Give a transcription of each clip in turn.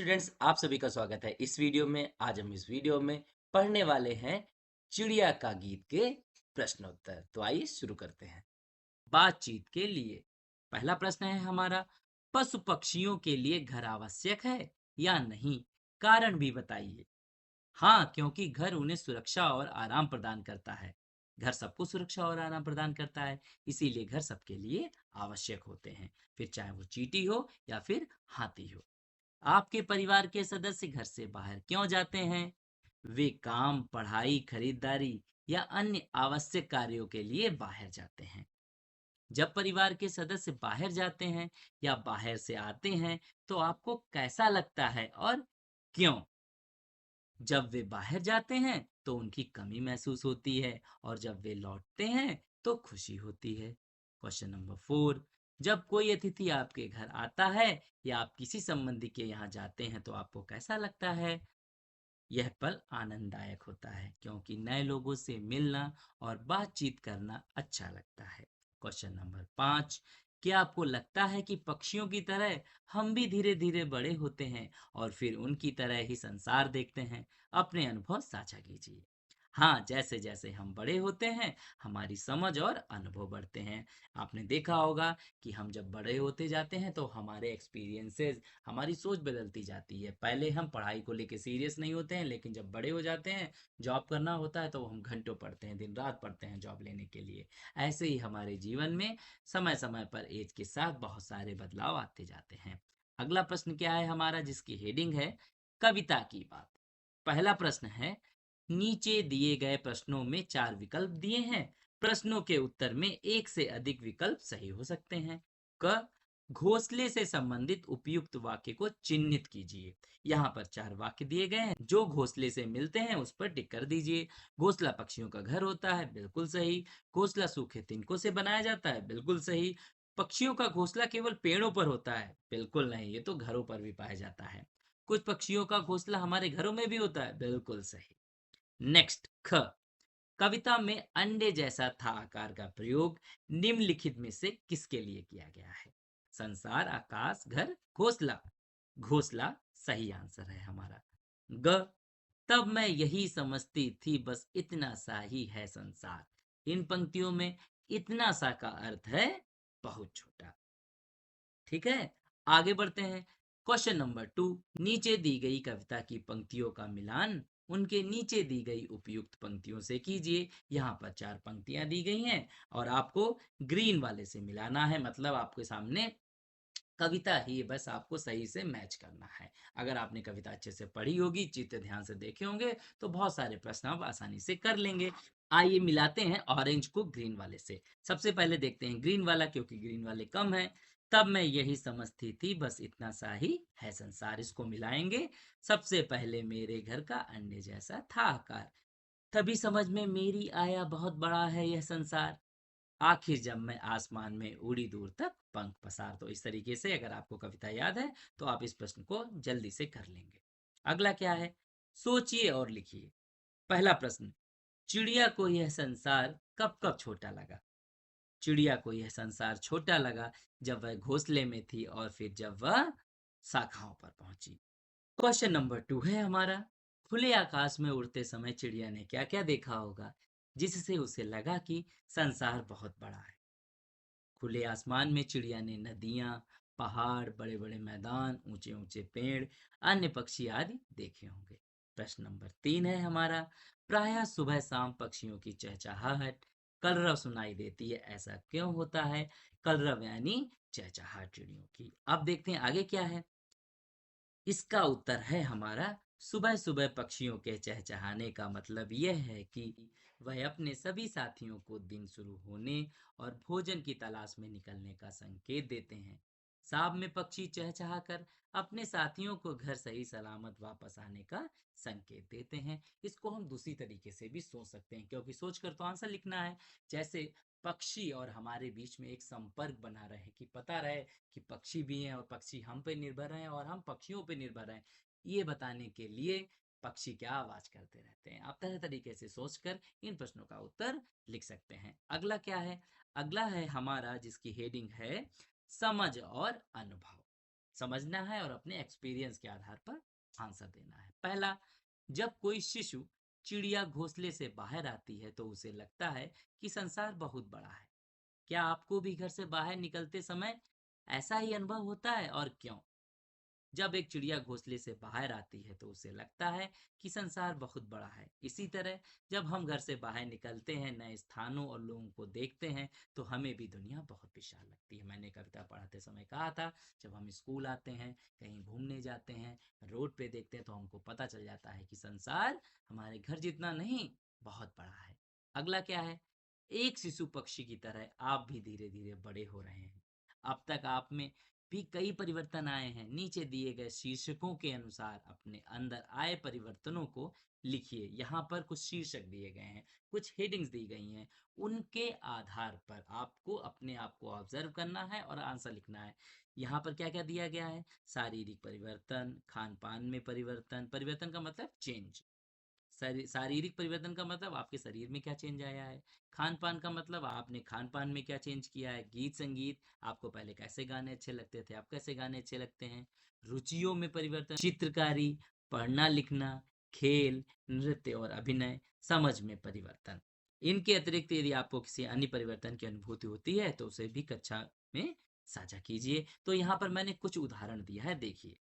Students, आप सभी का स्वागत है इस वीडियो में। आज हम इस वीडियो में पढ़ने वाले हैं चिड़िया का गीत के प्रश्नोत्तर। तो आइए शुरू करते हैं। बातचीत के लिए पहला प्रश्न है हमारा, पशु पक्षियों के लिए घर आवश्यक है या नहीं? कारण भी बताइए। हाँ, क्योंकि घर उन्हें सुरक्षा और आराम प्रदान करता है। घर सबको सुरक्षा और आराम प्रदान करता है, इसीलिए घर सबके लिए आवश्यक होते हैं, फिर चाहे वो चींटी हो या फिर हाथी हो। आपके परिवार के सदस्य घर से बाहर क्यों जाते हैं? वे काम, पढ़ाई, खरीदारी या अन्य आवश्यक कार्यों के लिए बाहर जाते हैं। जब परिवार के सदस्य बाहर जाते हैं या बाहर से आते हैं, तो आपको कैसा लगता है और क्यों? जब वे बाहर जाते हैं तो उनकी कमी महसूस होती है, और जब वे लौटते हैं तो खुशी होती है। क्वेश्चन नंबर 4, जब कोई अतिथि आपके घर आता है या आप किसी संबंधी के यहाँ जाते हैं तो आपको कैसा लगता है? यह पल आनंददायक होता है, क्योंकि नए लोगों से मिलना और बातचीत करना अच्छा लगता है। क्वेश्चन नंबर 5, क्या आपको लगता है कि पक्षियों की तरह हम भी धीरे धीरे बड़े होते हैं और फिर उनकी तरह ही संसार देखते हैं? अपने अनुभव साझा कीजिए। हाँ, जैसे जैसे हम बड़े होते हैं हमारी समझ और अनुभव बढ़ते हैं। आपने देखा होगा कि हम जब बड़े होते जाते हैं तो हमारे एक्सपीरियंसेस, हमारी सोच बदलती जाती है। पहले हम पढ़ाई को लेके सीरियस नहीं होते हैं, लेकिन जब बड़े हो जाते हैं, जॉब करना होता है, तो हम घंटों पढ़ते हैं, दिन रात पढ़ते हैं जॉब लेने के लिए। ऐसे ही हमारे जीवन में समय समय पर एज के साथ बहुत सारे बदलाव आते जाते हैं। अगला प्रश्न क्या है हमारा, जिसकी हेडिंग है कविता की बात। पहला प्रश्न है, नीचे दिए गए प्रश्नों में 4 विकल्प दिए हैं। प्रश्नों के उत्तर में एक से अधिक विकल्प सही हो सकते हैं। क, घोंसले से संबंधित उपयुक्त वाक्य को चिन्हित कीजिए। यहाँ पर 4 वाक्य दिए गए हैं, जो घोंसले से मिलते हैं उस पर टिक कर दीजिए। घोंसला पक्षियों का घर होता है, बिल्कुल सही। घोंसला सूखे तिनकों से बनाया जाता है, बिल्कुल सही। पक्षियों का घोंसला केवल पेड़ों पर होता है, बिल्कुल नहीं, ये तो घरों पर भी पाया जाता है। कुछ पक्षियों का घोंसला हमारे घरों में भी होता है, बिल्कुल सही। नेक्स्ट, ख, कविता में अंडे जैसा था आकार का प्रयोग निम्नलिखित में से किसके लिए किया गया है? संसार, आकाश, घर, घोंसला। घोंसला सही आंसर है हमारा। ग, तब मैं यही समझती थी बस इतना सा ही है संसार। इन पंक्तियों में इतना सा का अर्थ है बहुत छोटा। ठीक है, आगे बढ़ते हैं। क्वेश्चन नंबर 2, नीचे दी गई कविता की पंक्तियों का मिलान उनके नीचे दी गई उपयुक्त पंक्तियों से कीजिए। यहाँ पर 4 पंक्तियां दी गई हैं और आपको ग्रीन वाले से मिलाना है, मतलब आपके सामने कविता ही, बस आपको सही से मैच करना है। अगर आपने कविता अच्छे से पढ़ी होगी, चित्र ध्यान से देखे होंगे, तो बहुत सारे प्रश्न आप आसानी से कर लेंगे। आइए मिलाते हैं ऑरेंज को ग्रीन वाले से। सबसे पहले देखते हैं ग्रीन वाला, क्योंकि ग्रीन वाले कम है। तब मैं यही समझती थी बस इतना सा ही है संसार, इसको मिलाएंगे। सबसे पहले मेरे घर का अंडे जैसा था आकार, तभी समझ में मेरी आया बहुत बड़ा है यह संसार। आखिर जब मैं आसमान में उड़ी दूर तक पंख पसार। तो इस तरीके से अगर आपको कविता याद है तो आप इस प्रश्न को जल्दी से कर लेंगे। अगला क्या है, सोचिए और लिखिए। पहला प्रश्न, चिड़िया को यह संसार कब कब छोटा लगा? चिड़िया को यह संसार छोटा लगा जब वह घोंसले में थी और फिर जब वह शाखाओं पर पहुंची। क्वेश्चन नंबर 2 है हमारा, खुले आकाश में उड़ते समय चिड़िया ने क्या क्या देखा होगा जिससे उसे लगा कि संसार बहुत बड़ा है? खुले आसमान में चिड़िया ने नदियां, पहाड़, बड़े बड़े मैदान, ऊंचे ऊंचे पेड़, अन्य पक्षी आदि देखे होंगे। प्रश्न नंबर 3 है हमारा, प्रायः सुबह शाम पक्षियों की चहचहाहट कलरव सुनाई देती है, ऐसा क्यों होता है? कलरव यानी चहचहाहट चिड़ियों की। अब देखते हैं आगे क्या है। इसका उत्तर है हमारा, सुबह सुबह पक्षियों के चहचहाने का मतलब यह है कि वह अपने सभी साथियों को दिन शुरू होने और भोजन की तलाश में निकलने का संकेत देते हैं। शाम में पक्षी चहचहाकर अपने साथियों को घर सही सलामत वापस आने का संकेत देते हैं। इसको हम दूसरी तरीके से भी सोच सकते हैं, क्योंकि सोचकर तो आंसर लिखना है। जैसे पक्षी और हमारे बीच में एक संपर्क बना रहे, कि पता रहे कि पक्षी भी हैं और पक्षी हम पे निर्भर हैं और हम पक्षियों पे निर्भर हैं, ये बताने के लिए पक्षी क्या आवाज करते रहते हैं। आप तरह तरीके से सोचकर इन प्रश्नों का उत्तर लिख सकते हैं। अगला क्या है, अगला है हमारा जिसकी हेडिंग है समझ और अनुभव। समझना है और अपने एक्सपीरियंस के आधार पर आंसर देना है। पहला, जब कोई शिशु चिड़िया घोंसले से बाहर आती है तो उसे लगता है कि संसार बहुत बड़ा है। क्या आपको भी घर से बाहर निकलते समय ऐसा ही अनुभव होता है और क्यों? जब एक चिड़िया घोंसले से बाहर आती है तो उसे लगता है कि संसार बहुत बड़ा है। इसी तरह जब हम घर से बाहर निकलते हैं, नए स्थानों और लोगों को देखते हैं, तो हमें भी दुनिया बहुत विशाल लगती है। मैंने कविता पढ़ाते समय कहा था, जब हम स्कूल आते हैं, कहीं घूमने जाते हैं, रोड पे देखते हैं, तो हमको पता चल जाता है कि संसार हमारे घर जितना नहीं, बहुत बड़ा है। अगला क्या है? एक शिशु पक्षी की तरह आप भी धीरे धीरे बड़े हो रहे हैं। अब तक आप में भी कई परिवर्तन आए हैं। नीचे दिए गए शीर्षकों के अनुसार अपने अंदर आए परिवर्तनों को लिखिए। यहाँ पर कुछ शीर्षक दिए गए हैं, कुछ हेडिंग्स दी गई हैं। उनके आधार पर आपको अपने आप को ऑब्जर्व करना है और आंसर लिखना है। यहाँ पर क्या क्या दिया गया है? शारीरिक परिवर्तन, खान पान में परिवर्तन, परिवर्तन का मतलब चेंज, शारीरिक परिवर्तन का मतलब आपके शरीर में क्या चेंज आया है। खान पान का मतलब आपने खान पान में क्या चेंज किया है। गीत संगीत, आपको पहले कैसे गाने अच्छे लगते थे, अब कैसे गाने अच्छे लगते हैं। रुचियों में परिवर्तन, चित्रकारी, पढ़ना लिखना, खेल, नृत्य और अभिनय, समझ में परिवर्तन। इनके अतिरिक्त यदि आपको किसी अन्य परिवर्तन की अनुभूति होती है तो उसे भी कक्षा में साझा कीजिए। तो यहाँ पर मैंने कुछ उदाहरण दिया है, देखिए।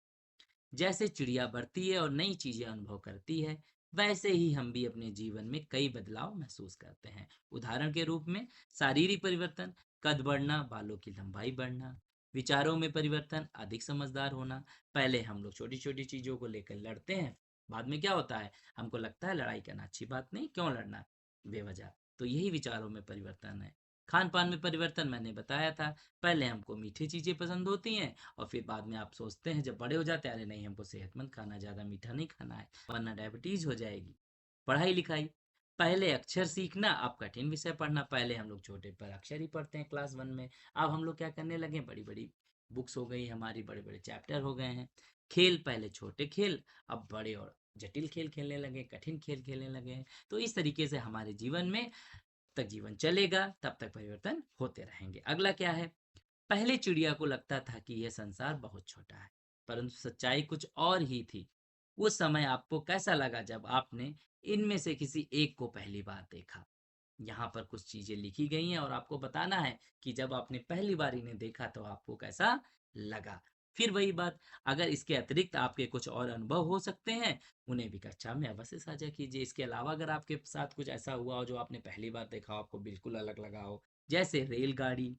जैसे चिड़िया बढ़ती है और नई चीजें अनुभव करती है, वैसे ही हम भी अपने जीवन में कई बदलाव महसूस करते हैं। उदाहरण के रूप में, शारीरिक परिवर्तन, कद बढ़ना, बालों की लंबाई बढ़ना। विचारों में परिवर्तन, अधिक समझदार होना। पहले हम लोग छोटी छोटी चीजों को लेकर लड़ते हैं, बाद में क्या होता है, हमको लगता है लड़ाई करना अच्छी बात नहीं, क्यों लड़ना बेवजह। तो यही विचारों में परिवर्तन है। खान पान में परिवर्तन मैंने बताया था, पहले हमको मीठी चीजें पसंद होती हैं और फिर बाद में आप सोचते हैं जब बड़े हो जाते हैं, अरे नहीं, हमको सेहतमंद खाना, ज्यादा मीठा नहीं खाना है वरना डायबिटीज हो जाएगी। पढ़ाई लिखाई, पहले अक्षर सीखना, अब कठिन विषय पढ़ना। पहले हम लोग छोटे पर अक्षर ही पढ़ते हैं क्लास 1 में, अब हम लोग क्या करने लगे, बड़ी बड़ी बुक्स हो गई हमारी, बड़े बड़े चैप्टर हो गए हैं। खेल, पहले छोटे खेल, अब बड़े और जटिल खेल खेलने लगे, कठिन खेल खेलने लगे हैं। तो इस तरीके से हमारे जीवन में तक जीवन चलेगा, तब तक परिवर्तन होते रहेंगे। अगला क्या है? पहले चिड़िया को लगता था कि यह संसार बहुत छोटा है, परंतु सच्चाई कुछ और ही थी। उस समय आपको कैसा लगा जब आपने इनमें से किसी एक को पहली बार देखा? यहाँ पर कुछ चीजें लिखी गई हैं और आपको बताना है कि जब आपने पहली बार इन्हें देखा तो आपको कैसा लगा। फिर वही बात, अगर इसके अतिरिक्त आपके कुछ और अनुभव हो सकते हैं, उन्हें भी कक्षा में अवश्य साझा कीजिए। इसके अलावा अगर आपके साथ कुछ ऐसा हुआ हो जो आपने पहली बार देखा हो, आपको बिल्कुल अलग लगा हो, जैसे रेलगाड़ी,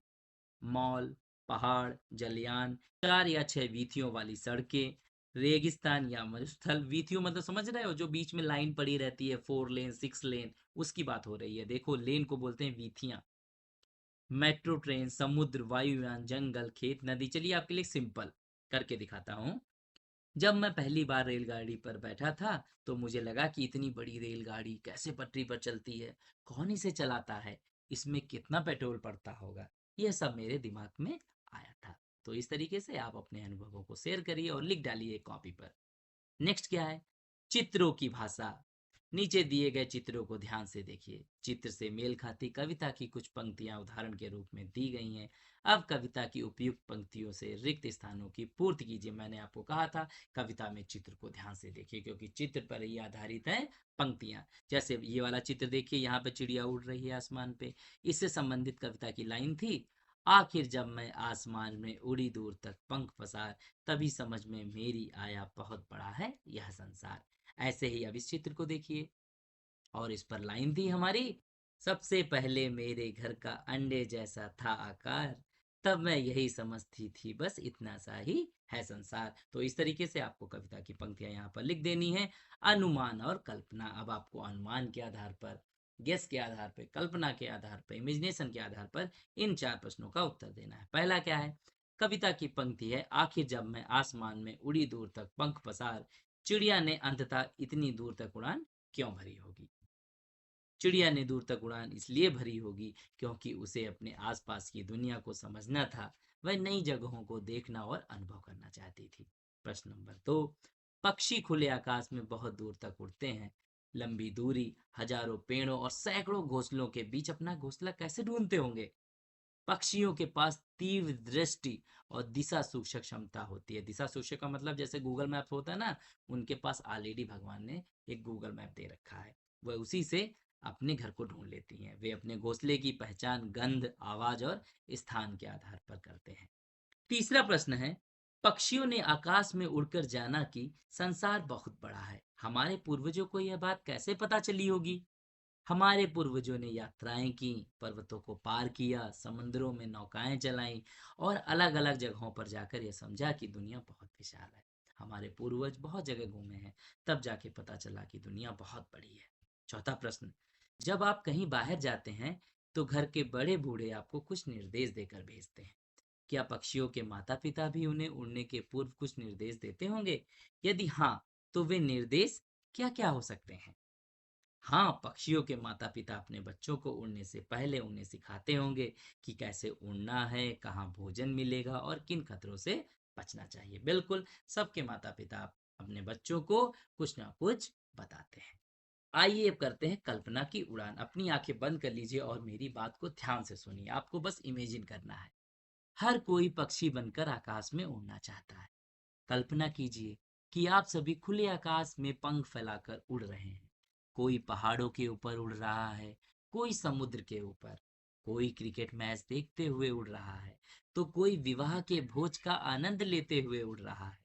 मॉल, पहाड़, जलयान, 4 या 6 वीथियों वाली सड़कें, रेगिस्तान या मरुस्थल। वीथियों मतलब समझ रहे हो, जो बीच में लाइन पड़ी रहती है, 4 लेन 6 लेन, उसकी बात हो रही है। देखो, लेन को बोलते हैं वीथियां। मेट्रो ट्रेन, समुद्र, वायुयान, जंगल, खेत, नदी। चलिए आपके लिए सिंपल करके दिखाता हूँ। जब मैं पहली बार रेलगाड़ी पर बैठा था तो मुझे लगा कि इतनी बड़ी रेलगाड़ी कैसे पटरी पर चलती है, कौन इसे चलाता है, इसमें कितना पेट्रोल पड़ता होगा, यह सब मेरे दिमाग में आया था। तो इस तरीके से आप अपने अनुभवों को शेयर करिए और लिख डालिए कॉपी पर। नेक्स्ट क्या है? चित्रों की भाषा। नीचे दिए गए चित्रों को ध्यान से देखिए। चित्र से मेल खाती कविता की कुछ पंक्तियां उदाहरण के रूप में दी गई हैं। अब कविता की उपयुक्त पंक्तियों से रिक्त स्थानों की पूर्ति कीजिए। मैंने आपको कहा था कविता में चित्र को ध्यान से देखिए, क्योंकि चित्र पर ही आधारित है पंक्तियां। जैसे ये वाला चित्र देखिए, यहाँ पे चिड़िया उड़ रही है आसमान पे, इससे संबंधित कविता की लाइन थी, आखिर जब मैं आसमान में उड़ी दूर तक पंख पसार, तभी समझ में मेरी आया बहुत बड़ा है यह संसार। ऐसे ही अब इस चित्र को देखिए, और इस पर लाइन थी हमारी, सबसे पहले मेरे घर का अंडे जैसा था आकार, तब मैं यही समझती थी बस इतना सा ही है संसार। तो इस तरीके से आपको कविता की पंक्तियां यहाँ पर लिख देनी है। अनुमान और कल्पना, अब आपको अनुमान के आधार पर, गेस के आधार पर, कल्पना के आधार पर, इमेजिनेशन के आधार पर इन 4 प्रश्नों का उत्तर देना है। पहला क्या है? कविता की पंक्ति है, आखिर जब मैं आसमान में उड़ी दूर तक पंख पसार, चिड़िया ने अंततः इतनी दूर तक उड़ान क्यों भरी होगी? चिड़िया ने दूर तक उड़ान इसलिए भरी होगी क्योंकि उसे अपने आसपास की दुनिया को समझना था। वह नई जगहों को देखना और अनुभव करना चाहती थी। प्रश्न नंबर 2, पक्षी खुले आकाश में बहुत दूर तक उड़ते हैं। लंबी दूरी, हजारों पेड़ों और सैकड़ों घोंसलों के बीच अपना घोंसला कैसे ढूंढते होंगे? पक्षियों के पास तीव्र दृष्टि और दिशा सूचक क्षमता होती है। दिशा सूचक का मतलब जैसे गूगल मैप होता है ना, उनके पास ऑलरेडी भगवान ने एक गूगल मैप दे रखा है, वह उसी से अपने घर को ढूंढ लेती हैं। वे अपने घोंसले की पहचान गंध, आवाज और स्थान के आधार पर करते हैं। तीसरा प्रश्न है, पक्षियों ने आकाश में उड़कर जाना कि संसार बहुत बड़ा है। हमारे पूर्वजों को यह बात कैसे पता चली होगी? हमारे पूर्वजों ने यात्राएं की, पर्वतों को पार किया, समुद्रों में नौकाएं चलाईं और अलग अलग जगहों पर जाकर यह समझा कि दुनिया बहुत विशाल है। हमारे पूर्वज बहुत जगह घूमे हैं, तब जाके पता चला कि दुनिया बहुत बड़ी है। चौथा प्रश्न, जब आप कहीं बाहर जाते हैं तो घर के बड़े बूढ़े आपको कुछ निर्देश देकर भेजते हैं। क्या पक्षियों के माता पिता भी उन्हें उड़ने के पूर्व कुछ निर्देश देते होंगे? यदि हाँ, तो वे निर्देश क्या क्या हो सकते हैं? हाँ, पक्षियों के माता पिता अपने बच्चों को उड़ने से पहले उन्हें सिखाते होंगे कि कैसे उड़ना है, कहाँ भोजन मिलेगा और किन खतरों से बचना चाहिए। बिल्कुल, सबके माता पिता अपने बच्चों को कुछ ना कुछ बताते हैं। आइए अब करते हैं कल्पना की उड़ान। अपनी आंखें बंद कर लीजिए और मेरी बात को ध्यान से सुनिए। आपको बस इमेजिन करना है। हर कोई पक्षी बनकर आकाश में उड़ना चाहता है। कल्पना कीजिए कि आप सभी खुले आकाश में पंख फैलाकर उड़ रहे हैं। कोई पहाड़ों के ऊपर उड़ रहा है, कोई समुद्र के ऊपर, कोई क्रिकेट मैच देखते हुए उड़ रहा है, तो कोई विवाह के भोज का आनंद लेते हुए उड़ रहा है।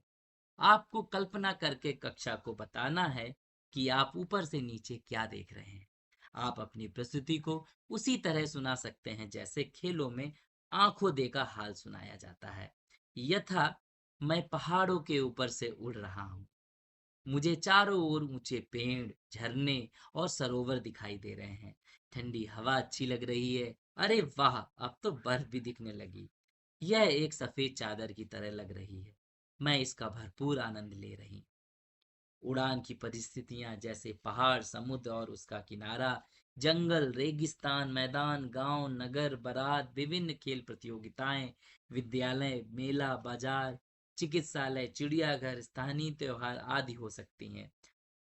आपको कल्पना करके कक्षा को बताना है कि आप ऊपर से नीचे क्या देख रहे हैं। आप अपनी प्रस्तुति को उसी तरह सुना सकते हैं जैसे खेलों में आंखों देखा हाल सुनाया जाता है। यथा, मैं पहाड़ों के ऊपर से उड़ रहा हूँ। मुझे चारों ओर ऊंचे पेड़, झरने और सरोवर दिखाई दे रहे हैं। ठंडी हवा अच्छी लग रही है। अरे वाह, अब तो बर्फ भी दिखने लगी। यह एक सफेद चादर की तरह लग रही है। मैं इसका भरपूर आनंद ले रही। उड़ान की परिस्थितियां जैसे पहाड़, समुद्र और उसका किनारा, जंगल, रेगिस्तान, मैदान, गांव, नगर, बारात, विभिन्न खेल प्रतियोगिताएं, विद्यालय, मेला, बाजार, चिकित्सालय, चिड़ियाघर, स्थानीय त्योहार आदि हो सकती हैं।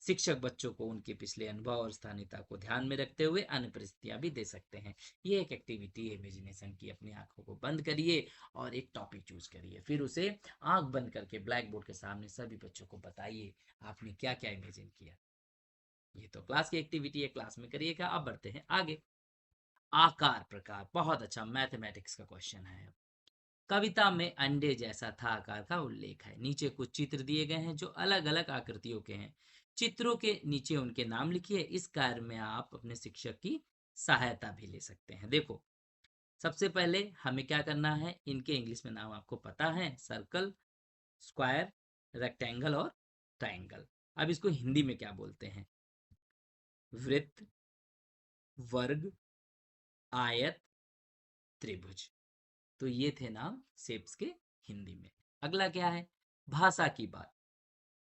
शिक्षक बच्चों को उनके पिछले अनुभव और स्थानीयता को ध्यान में रखते हुए अन्य परिस्थितियां भी दे सकते हैं। ये एक एक्टिविटी है इमेजिनेशन की। अपनी आंखों को बंद करिए और एक टॉपिक चूज करिए, फिर उसे आंख बंद करके ब्लैक बोर्ड के सामने सभी बच्चों को बताइए आपने क्या क्या इमेजिन किया। ये तो क्लास की एक्टिविटी है, क्लास में करिएगा। अब बढ़ते हैं आगे। आकार प्रकार, बहुत अच्छा मैथमेटिक्स का क्वेश्चन है। कविता में अंडे जैसा था आकार का उल्लेख है। नीचे कुछ चित्र दिए गए हैं जो अलग अलग आकृतियों के हैं। चित्रों के नीचे उनके नाम लिखिए। इस कार्य में आप अपने शिक्षक की सहायता भी ले सकते हैं। देखो, सबसे पहले हमें क्या करना है, इनके इंग्लिश में नाम आपको पता है, सर्कल, स्क्वायर, रेक्टेंगल और ट्रायंगल। अब इसको हिंदी में क्या बोलते हैं? वृत्त, वर्ग, आयत, त्रिभुज। तो ये थे नाम शेप्स के हिंदी में। अगला क्या है? भाषा की बात।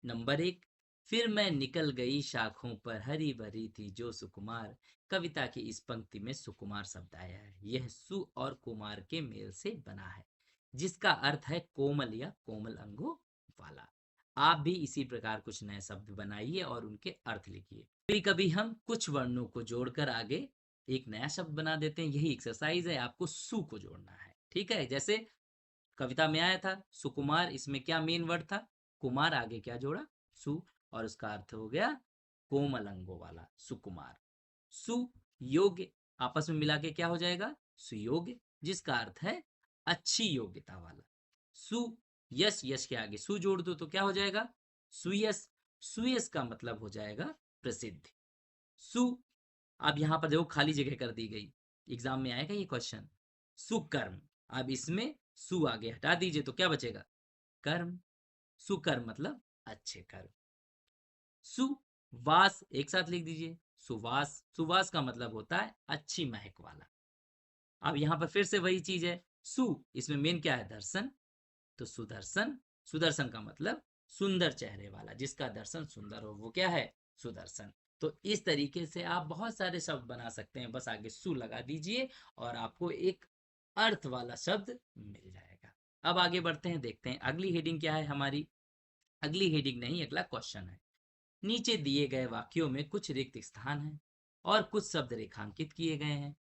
नंबर एक, फिर मैं निकल गई शाखों पर हरी भरी थी जो सुकुमार। कविता की इस पंक्ति में सुकुमार शब्द आया है। यह सु और कुमार के मेल से बना है, जिसका अर्थ है कोमल या कोमल अंगों वाला। आप भी इसी प्रकार कुछ नए शब्द बनाइए और उनके अर्थ लिखिए। कभी कभी हम कुछ वर्णों को जोड़कर आगे एक नया शब्द बना देते हैं। यही एक्सरसाइज है, आपको सु को जोड़ना है। ठीक है, जैसे कविता में आया था सुकुमार, इसमें क्या मेन वर्ड था? कुमार, आगे क्या जोड़ा? सु, और उसका अर्थ हो गया कोमल अंगों वाला, सुकुमार। सु योग्य, आपस में मिला के क्या हो जाएगा? सुयोग्य, जिसका अर्थ है अच्छी योग्यता वाला। सु यश, यश के आगे सु जोड़ दो तो क्या हो जाएगा? सुयश। सुयश का मतलब हो जाएगा प्रसिद्ध। सु, अब यहां पर देखो खाली जगह कर दी गई, एग्जाम में आएगा ये क्वेश्चन। सुकर्म, अब इसमें सु आगे हटा दीजिए तो क्या बचेगा? कर्म। सुकर्म मतलब अच्छे कर्म। सुवास, एक साथ लिख दीजिए, सुवास। सुवास का मतलब होता है अच्छी महक वाला। अब यहां पर फिर से वही चीज है, सु, इसमें मेन क्या है? दर्शन। तो सुदर्शन, सुदर्शन का मतलब सुंदर चेहरे वाला, जिसका दर्शन सुंदर हो वो क्या है? सुदर्शन। तो इस तरीके से आप बहुत सारे शब्द बना सकते हैं। बस आगे सु लगा दीजिए और आपको एक अर्थ वाला शब्द मिल जाएगा। अब आगे बढ़ते हैं, देखते हैं अगली हेडिंग क्या है हमारी। अगली हेडिंग नहीं, अगला क्वेश्चन है। नीचे दिए गए वाक्यों में कुछ रिक्त स्थान हैं और कुछ शब्द रेखांकित किए गए हैं।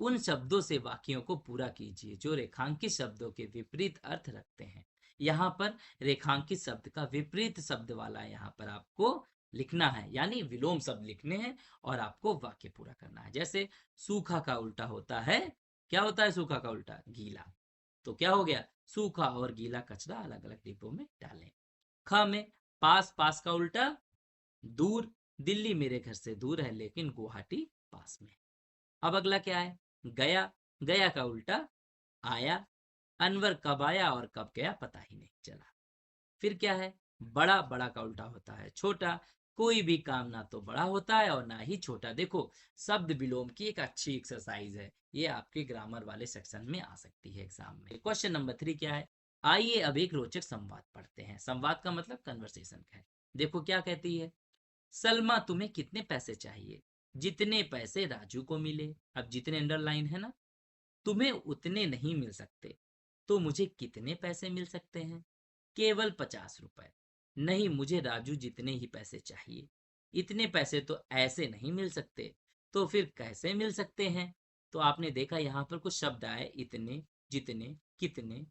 उन शब्दों से वाक्यों को पूरा कीजिए जो रेखांकित शब्दों के विपरीत अर्थ रखते हैं। यहाँ पर रेखांकित शब्द का विपरीत शब्द वाला यहाँ पर आपको लिखना है, यानी विलोम शब्द लिखने हैं और आपको वाक्य पूरा करना है। जैसे सूखा का उल्टा होता है, क्या होता है सूखा का उल्टा? गीला। तो क्या हो गया? सूखा और गीला कचरा अलग अलग डिब्बों में डालें। ख में पास, पास का उल्टा दूर। दिल्ली मेरे घर से दूर है लेकिन गुवाहाटी पास में। अब अगला क्या है? गया। गया का उल्टा आया। अनवर कब आया और कब गया पता ही नहीं चला। फिर क्या है? बड़ा। बड़ा का उल्टा होता है छोटा। कोई भी काम ना तो बड़ा होता है और ना ही छोटा। देखो, शब्द विलोम की एक अच्छी एक्सरसाइज है, ये आपके ग्रामर वाले सेक्शन में आ सकती है एग्जाम में। क्वेश्चन नंबर 3 क्या है? आइए अब एक रोचक संवाद पढ़ते हैं। संवाद का मतलब कन्वर्सेशन है। देखो क्या कहती है। सलमा, तुम्हें कितने पैसे चाहिए? जितने पैसे राजू को मिले। अब जितने अंडरलाइन है ना, तुम्हें उतने नहीं मिल सकते। तो मुझे कितने पैसे मिल सकते हैं? केवल 50 रुपए। नहीं, मुझे राजू जितने ही पैसे चाहिए। इतने पैसे तो ऐसे नहीं मिल सकते। तो फिर कैसे मिल सकते हैं? तो आपने देखा यहाँ पर कुछ शब्द आए, इतने, जितने, कितने,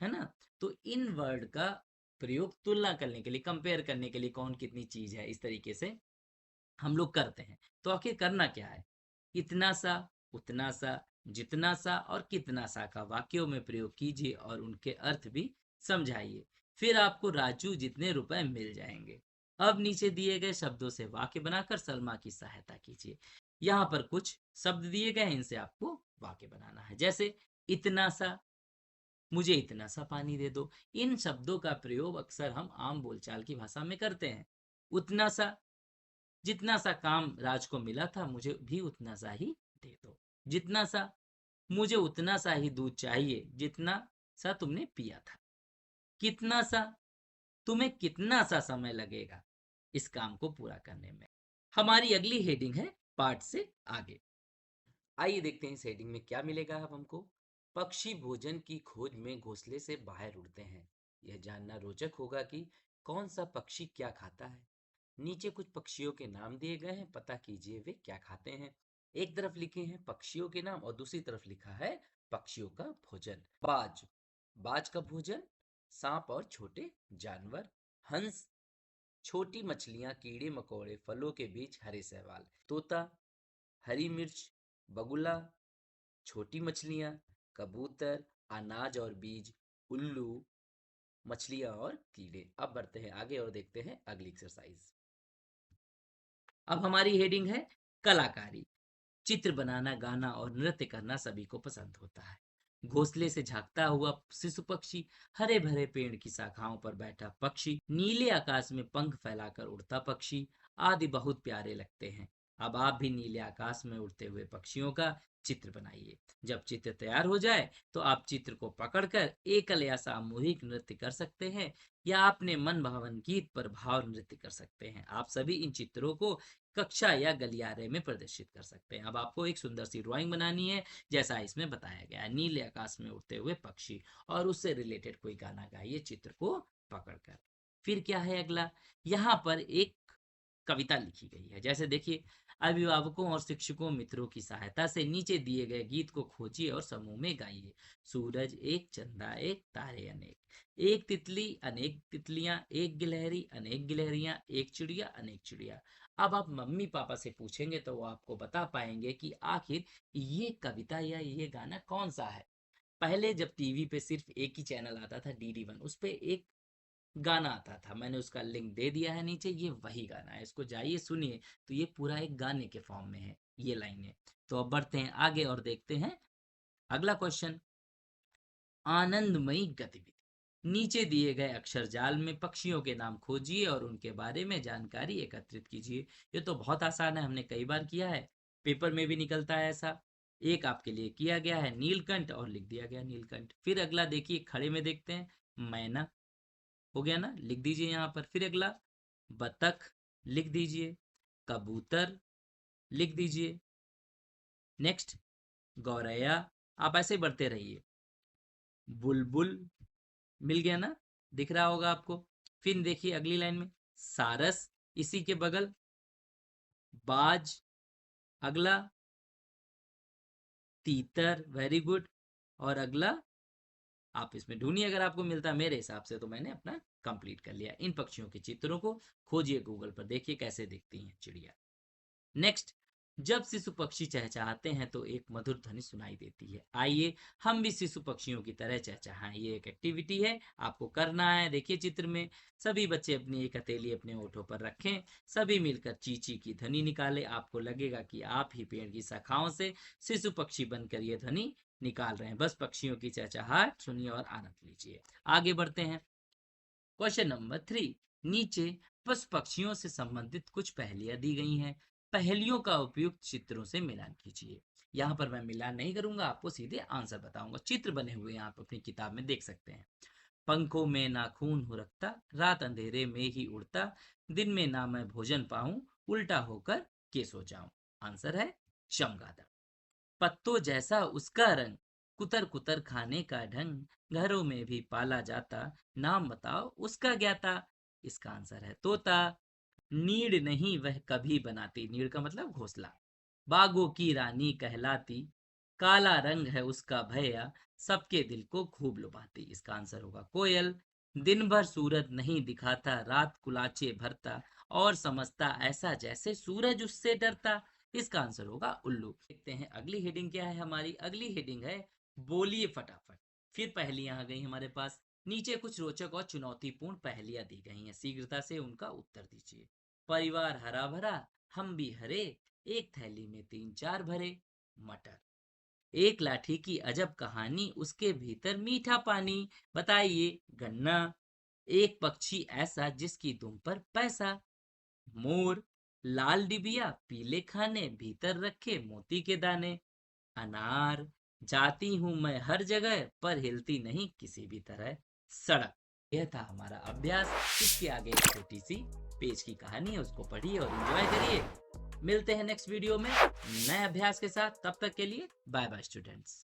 है ना। तो इन वर्ड का प्रयोग तुलना करने के लिए, कंपेयर करने के लिए, कौन कितनी चीज है, इस तरीके से हम लोग करते हैं। तो आखिर करना क्या है? इतना सा, उतना सा, जितना सा और कितना सा का वाक्यों में प्रयोग कीजिए और उनके अर्थ भी समझाइए। फिर आपको राजू जितने रुपए मिल जाएंगे। अब नीचे दिए गए शब्दों से वाक्य बनाकर सलमा की सहायता कीजिए। यहाँ पर कुछ शब्द दिए गए हैं, इनसे आपको वाक्य बनाना है। जैसे इतना सा, मुझे इतना सा पानी दे दो। इन शब्दों का प्रयोग अक्सर हम आम बोलचाल की भाषा में करते हैं। उतना सा, जितना सा काम राज को मिला था मुझे भी उतना सा ही दे दो। जितना सा, मुझे उतना सा ही दूध चाहिए जितना सा तुमने पिया था। कितना सा, तुम्हें कितना सा समय लगेगा इस काम को पूरा करने में। हमारी अगली हेडिंग है पाठ से आगे। आइए देखते हैं इस हेडिंग में क्या मिलेगा अब हमको। पक्षी भोजन की खोज में घोंसले से बाहर उड़ते हैं। यह जानना रोचक होगा कि कौन सा पक्षी क्या खाता है। नीचे कुछ पक्षियों के नाम दिए गए हैं, पता कीजिए वे क्या खाते हैं। एक तरफ लिखे हैं पक्षियों के नाम और दूसरी तरफ लिखा है पक्षियों का भोजन। बाज, बाज का भोजन सांप और छोटे जानवर। हंस, छोटी मछलियां, कीड़े मकोड़े, फलों के बीज, हरे शैवाल। तोता, हरी मिर्च, बगुला, छोटी मछलियां, कबूतर, अनाज और बीज, उल्लू, मछलियां और कीड़े। अब बढ़ते हैं आगे और देखते हैं अगली एक्सरसाइज। अब हमारी हेडिंग है कलाकारी। चित्र बनाना, गाना और नृत्य करना सभी को पसंद होता है। घोंसले से झांकता हुआ शिशु पक्षी, हरे भरे पेड़ की शाखाओं पर बैठा पक्षी, नीले आकाश में पंख फैलाकर उड़ता पक्षी आदि बहुत प्यारे लगते हैं। अब आप भी नीले आकाश में उड़ते हुए पक्षियों का चित्र बनाइए। जब चित्र तैयार हो जाए तो आप चित्र को पकड़कर एकल या सामूहिक नृत्य कर सकते हैं या अपने मन भावन गीत पर भाव नृत्य कर सकते हैं। आप सभी इन चित्रों को कक्षा या गलियारे में प्रदर्शित कर सकते हैं। अब आपको एक सुंदर सी ड्राइंग बनानी है जैसा इसमें बताया गया है। नीले आकाश में उड़ते हुए पक्षी और उससे रिलेटेड कोई गाना गाइए चित्र को पकड़कर। फिर क्या है अगला? यहाँ पर एक कविता लिखी गई है। जैसे देखिए, अभिभावकों और शिक्षकों मित्रों की सहायता से नीचे दिए गए गीत को खोजिए और समूह में गाइए। सूरज एक, चंदा एक, तारे अनेक, एक तितली अनेक तितलियां, एक गिलहरी अनेक गिलहरियां, एक चिड़िया अनेक चिड़िया। अब आप मम्मी पापा से पूछेंगे तो वो आपको बता पाएंगे कि आखिर ये कविता या ये गाना कौन सा है। पहले जब टीवी पे सिर्फ एक ही चैनल आता था, DD1, उस पे एक गाना आता था। मैंने उसका लिंक दे दिया है नीचे, ये वही गाना है। इसको जाइए सुनिए, तो ये पूरा एक गाने के फॉर्म में है ये लाइनें। तो अब बढ़ते हैं आगे और देखते हैं अगला क्वेश्चन। आनंदमयी गतिविधि। नीचे दिए गए अक्षर जाल में पक्षियों के नाम खोजिए और उनके बारे में जानकारी एकत्रित कीजिए। ये तो बहुत आसान है, हमने कई बार किया है, पेपर में भी निकलता है ऐसा। एक आपके लिए किया गया है नीलकंठ और लिख दिया गया नीलकंठ। फिर अगला देखिए, खड़े में देखते हैं मैना, हो गया ना, लिख दीजिए यहाँ पर। फिर अगला बतख, लिख दीजिए। कबूतर, लिख दीजिए। नेक्स्ट गौरैया। आप ऐसे ही बढ़ते रहिए। बुलबुल, मिल गया ना, दिख रहा होगा आपको। फिर देखिए अगली लाइन में सारस, इसी के बगल बाज। अगला तीतर, वेरी गुड। और अगला आप इसमें ढूंढिए, अगर आपको मिलता। मेरे हिसाब से तो मैंने अपना कंप्लीट कर लिया। इन पक्षियों के चित्रों को खोजिए गूगल पर, देखिए कैसे दिखती हैं चिड़िया। नेक्स्ट, जब शिशु पक्षी चहचहाते हैं तो एक मधुर ध्वनि सुनाई देती है। आइए हम भी शिशु पक्षियों की तरह चहचहाएं। ये एक एक्टिविटी है, आपको करना है। देखिए चित्र में सभी बच्चे अपनी एक हथेली अपने होठों पर रखें, सभी मिलकर चींची की ध्वनि निकालें। आपको लगेगा कि आप ही पेड़ की शाखाओं से शिशु पक्षी बनकर ये ध्वनि निकाल रहे हैं। बस पक्षियों की चहचहाहट सुनिए और आनंद लीजिए। आगे बढ़ते हैं। क्वेश्चन नंबर 3, नीचे पशु पक्षियों से संबंधित कुछ पहेलियां दी गई हैं। पहेलियों का उपयुक्त चित्रों से मिलान कीजिए। यहाँ पर मैं मिलान नहीं करूंगा, आपको सीधे आंसर बताऊंगा। चित्र बने हुए हैं, आप अपनी किताब में देख सकते हैं। पंखों में नाखून हो रखता, रात अंधेरे में ही उड़ता, दिन में ना मैं भोजन पाऊं, उल्टा होकर के सो जाऊं। आंसर है चमगादड़। पत्तों जैसा उसका रंग, कुतर कुतर खाने का ढंग, घरों में भी पाला जाता, नाम बताओ उसका ज्ञाता। इसका आंसर है तोता। नीड़ नहीं वह कभी बनाती, नीड़ का मतलब घोंसला, बागों की रानी कहलाती, काला रंग है उसका भैया, सबके दिल को खूब लुभाती। इसका आंसर होगा कोयल। दिन भर सूरज नहीं दिखाता, रात कुलाचे भरता, और समझता ऐसा जैसे सूरज उससे डरता। इसका आंसर होगा उल्लू। देखते हैं अगली हेडिंग क्या है हमारी। अगली हेडिंग है बोलिए फटाफट। फिर पहेलियां आ गई हमारे पास। नीचे कुछ रोचक और चुनौतीपूर्ण पहेलियां दी गई हैं, शीघ्रता से उनका उत्तर दीजिए। परिवार हरा भरा, हम भी हरे, एक थैली में 3-4 भरे मटर, एक लाठी की अजब कहानी, उसके भीतर मीठा पानी, बताइए गन्ना। एक पक्षी ऐसा जिसकी दुम पर पैसा, मोर। लाल डिबिया पीले खाने, भीतर रखे मोती के दाने, अनार। जाती हूं मैं हर जगह, पर हिलती नहीं किसी भी तरह, सड़क। यह था हमारा अभ्यास। इसके आगे एक छोटी सी पेज की कहानी है, उसको पढ़िए और एंजॉय करिए। मिलते हैं नेक्स्ट वीडियो में नए अभ्यास के साथ। तब तक के लिए बाय बाय स्टूडेंट्स।